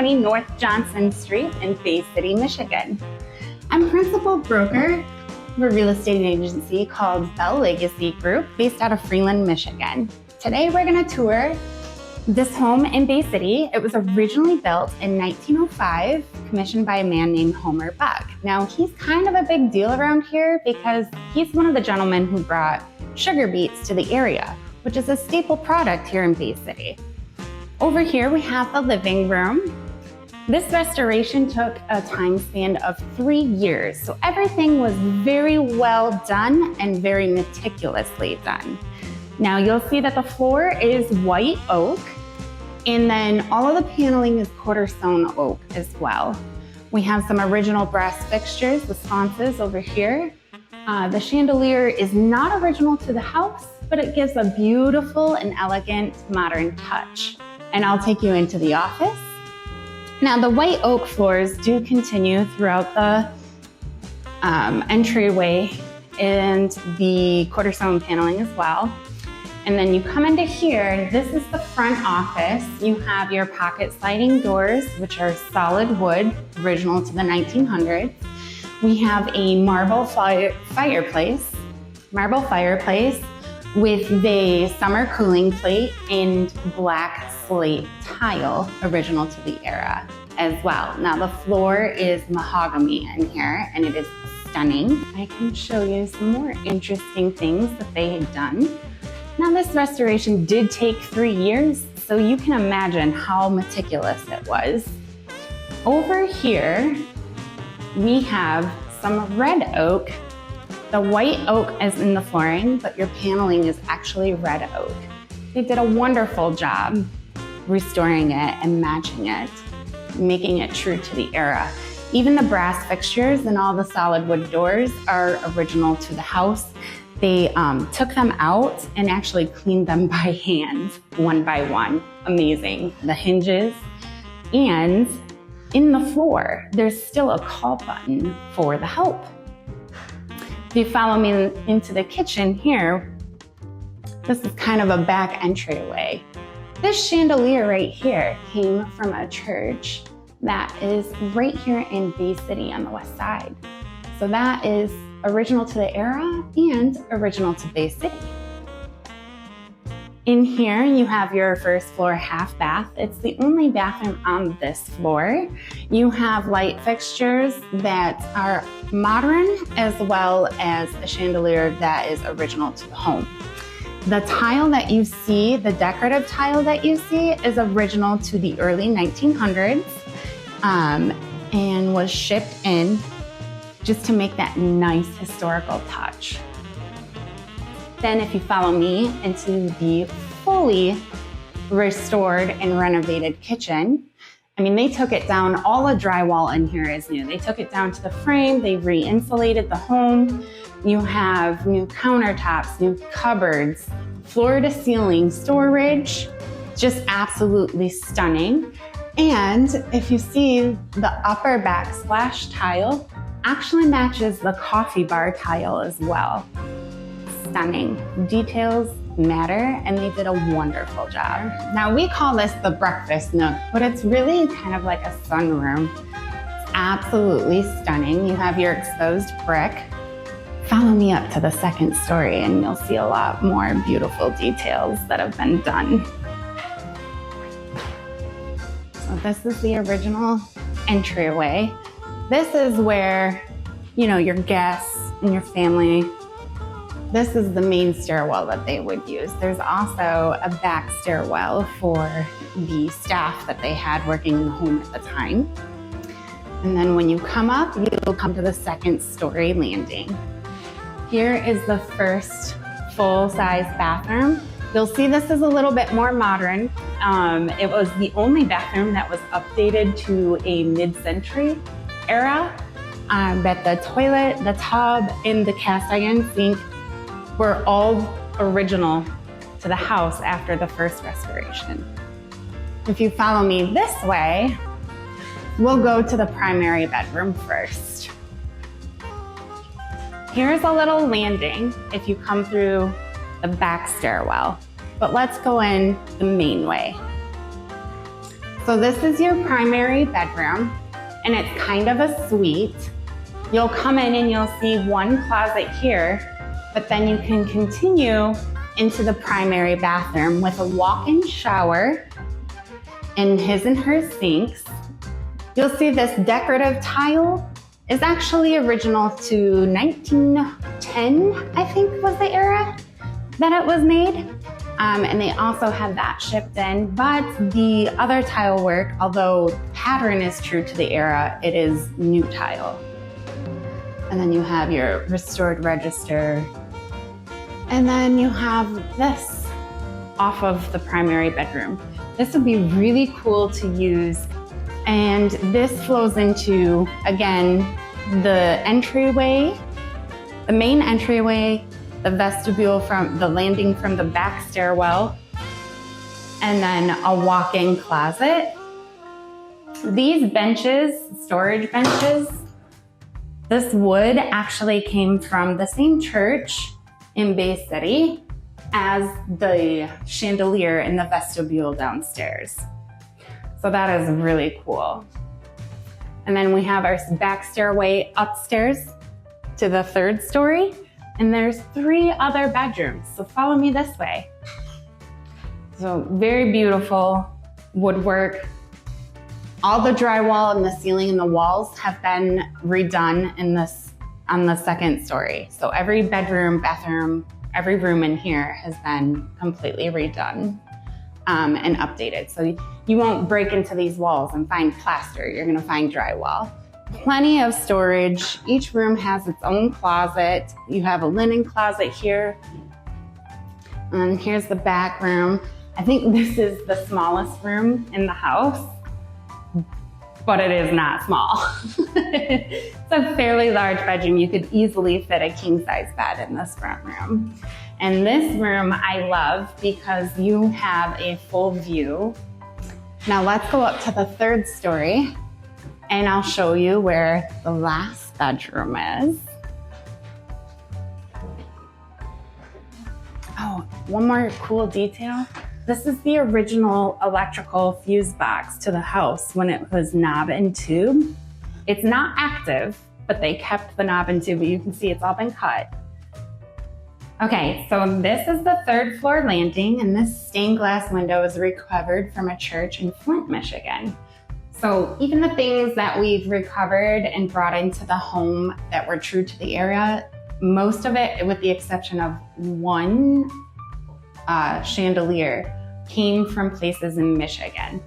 120 North Johnson Street in Bay City, Michigan. I'm principal broker of a real estate agency called Bell Legacy Group based out of Freeland, Michigan. Today we're going to tour this home in Bay City. It was originally built in 1905, commissioned by a man named Homer Buck. Now he's kind of a big deal around here because he's one of the gentlemen who brought sugar beets to the area, which is a staple product here in Bay City. Over here we have the living room. This restoration took a time span of 3 years, so everything was very well done and very meticulously done. Now you'll see that the floor is white oak, and then all of the paneling is quarter stone oak as well. We have some original brass fixtures with sconces over here. The chandelier is not original to the house, but it gives a beautiful and elegant modern touch. And I'll take you into the office. Now the white oak floors do continue throughout the entryway and the quarter stone paneling as well. And then you come into here, this is the front office. You have your pocket sliding doors, which are solid wood, original to the 1900s. We have a marble fireplace with the summer cooling plate and black slate tile, original to the era as well. Now the floor is mahogany in here and it is stunning. I can show you some more interesting things that they had done. Now this restoration did take 3 years, so you can imagine how meticulous it was. Over here, we have some red oak. The white oak is in the flooring, but your paneling is actually red oak. They did a wonderful job restoring it and matching it, making it true to the era. Even the brass fixtures and all the solid wood doors are original to the house. They took them out and actually cleaned them by hand, one by one. Amazing. The hinges. And in the floor, there's still a call button for the help. If you follow me into the kitchen here, this is kind of a back entryway. This chandelier right here came from a church that is right here in Bay City on the west side. So that is original to the era and original to Bay City. In here, you have your first floor half bath. It's the only bathroom on this floor. You have light fixtures that are modern as well as a chandelier that is original to the home. The tile that you see, the decorative tile that you see, is original to the early 1900s and was shipped in just to make that nice historical touch. Then if you follow me into the fully restored and renovated kitchen, I mean, they took it down, all the drywall in here is new. They took it down to the frame, they re-insulated the home. You have new countertops, new cupboards, floor to ceiling storage, just absolutely stunning. And if you see the upper backsplash tile, actually matches the coffee bar tile as well. Stunning. Details matter, and they did a wonderful job. Now we call this the breakfast nook, but it's really kind of like a sunroom. It's absolutely stunning. You have your exposed brick. Follow me up to the second story and you'll see a lot more beautiful details that have been done. So this is the original entryway. This is where, you know, your guests and your family, this is the main stairwell that they would use. There's also a back stairwell for the staff that they had working in the home at the time. And then when you come up, you'll come to the second story landing. Here is the first full-size bathroom. You'll see this is a little bit more modern. It was the only bathroom that was updated to a mid-century era, but the toilet, the tub, and the cast iron sink were all original to the house after the first restoration. If you follow me this way, we'll go to the primary bedroom first. Here's a little landing if you come through the back stairwell, but let's go in the main way. So this is your primary bedroom, and it's kind of a suite. You'll come in and you'll see one closet here, but then you can continue into the primary bathroom with a walk-in shower and his and her sinks. You'll see this decorative tile is actually original to 1910, I think was the era that it was made. And they also have that shipped in, but the other tile work, although pattern is true to the era, it is new tile. And then you have your restored register. And then you have this off of the primary bedroom. This would be really cool to use. And this flows into, again, the entryway, the main entryway, the vestibule from the landing from the back stairwell, and then a walk-in closet. These benches, storage benches, this wood actually came from the same church in Bay City as the chandelier in the vestibule downstairs. So that is really cool. And then we have our back stairway upstairs to the third story. And there's 3 other bedrooms, so follow me this way. So very beautiful woodwork. All the drywall and the ceiling and the walls have been redone on the second story. So every bedroom, bathroom, every room in here has been completely redone and updated. So you won't break into these walls and find plaster, you're gonna find drywall. Plenty of storage. Each room has its own closet. You have a linen closet here. And here's the back room. I think this is the smallest room in the house, but it is not small. It's a fairly large bedroom. You could easily fit a king-size bed in this front room. And this room I love because you have a full view. Now let's go up to the third story. And I'll show you where the last bedroom is. Oh, one more cool detail. This is the original electrical fuse box to the house when it was knob and tube. It's not active, but they kept the knob and tube, but you can see it's all been cut. Okay, so this is the 3rd floor landing, and this stained glass window is recovered from a church in Flint, Michigan. So even the things that we've recovered and brought into the home that were true to the area, most of it, with the exception of one chandelier, came from places in Michigan.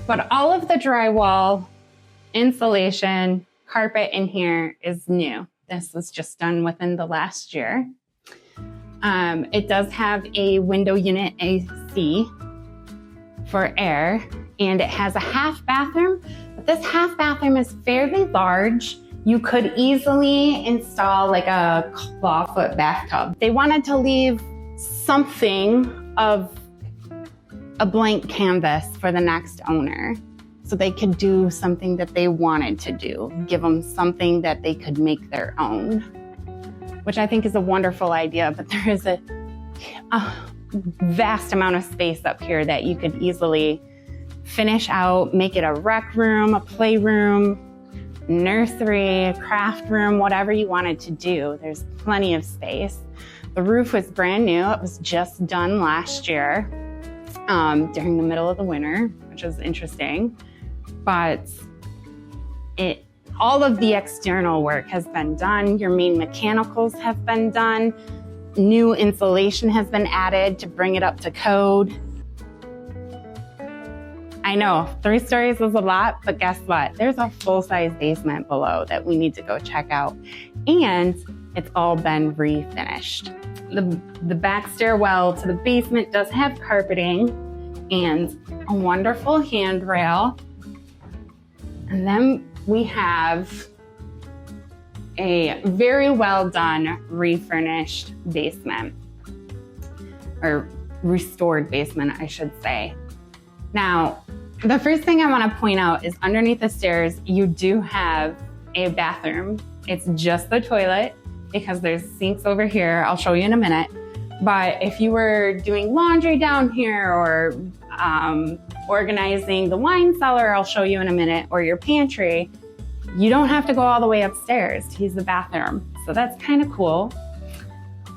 But all of the drywall, insulation, carpet in here is new. This was just done within the last year. It does have a window unit AC for air, and it has a half bathroom, but this half bathroom is fairly large. You could easily install like a clawfoot bathtub. They wanted to leave something of a blank canvas for the next owner, so they could do something that they wanted to do, give them something that they could make their own, which I think is a wonderful idea, but there is a vast amount of space up here that you could easily finish out, make it a rec room, a playroom, nursery, craft room, whatever you wanted to do. There's plenty of space. The roof was brand new. It was just done last year during the middle of the winter, which was interesting. But all of the external work has been done. Your main mechanicals have been done. New insulation has been added to bring it up to code. I know 3 stories is a lot, but guess what? There's a full-size basement below that we need to go check out. And it's all been refinished. The back stairwell to the basement does have carpeting and a wonderful handrail. And then we have a very well done refurnished basement, or restored basement, I should say. Now, the first thing I want to point out is underneath the stairs, you do have a bathroom. It's just the toilet because there's sinks over here. I'll show you in a minute. But if you were doing laundry down here or organizing the wine cellar, I'll show you in a minute, or your pantry, you don't have to go all the way upstairs to use the bathroom. So that's kind of cool.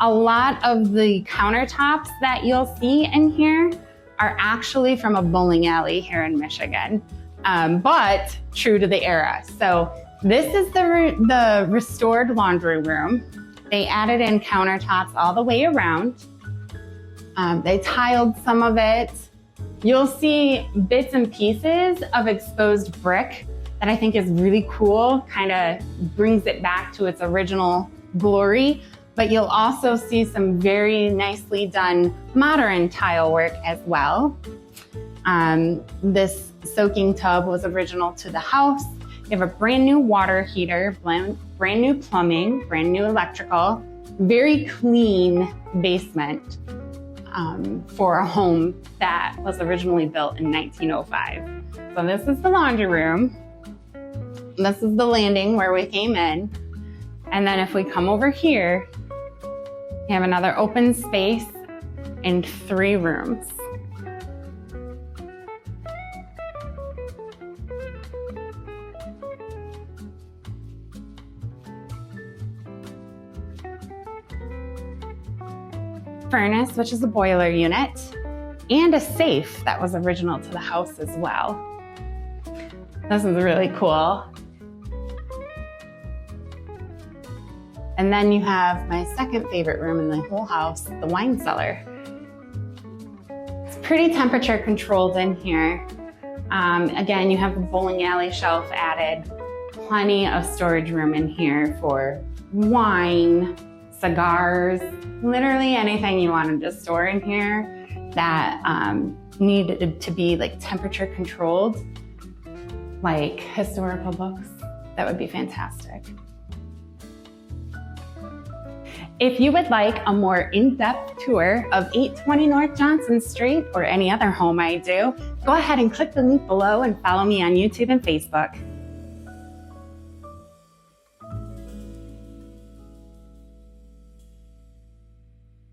A lot of the countertops that you'll see in here are actually from a bowling alley here in Michigan, but true to the era. So this is the restored laundry room. They added in countertops all the way around. They tiled some of it. You'll see bits and pieces of exposed brick that I think is really cool, kind of brings it back to its original glory. But you'll also see some very nicely done modern tile work as well. This soaking tub was original to the house. You have a brand new water heater, brand new plumbing, brand new electrical, very clean basement for a home that was originally built in 1905. So this is the laundry room. This is the landing where we came in. And then if we come over here, you have another open space and 3 rooms. Furnace, which is a boiler unit, and a safe that was original to the house as well. This is really cool. And then you have my second favorite room in the whole house, the wine cellar. It's pretty temperature controlled in here. Again, you have the bowling alley shelf added, plenty of storage room in here for wine, cigars, literally anything you wanted to store in here that needed to be like temperature controlled, like historical books. That would be fantastic. If you would like a more in-depth tour of 820 North Johnson Street or any other home I do, go ahead and click the link below and follow me on YouTube and Facebook.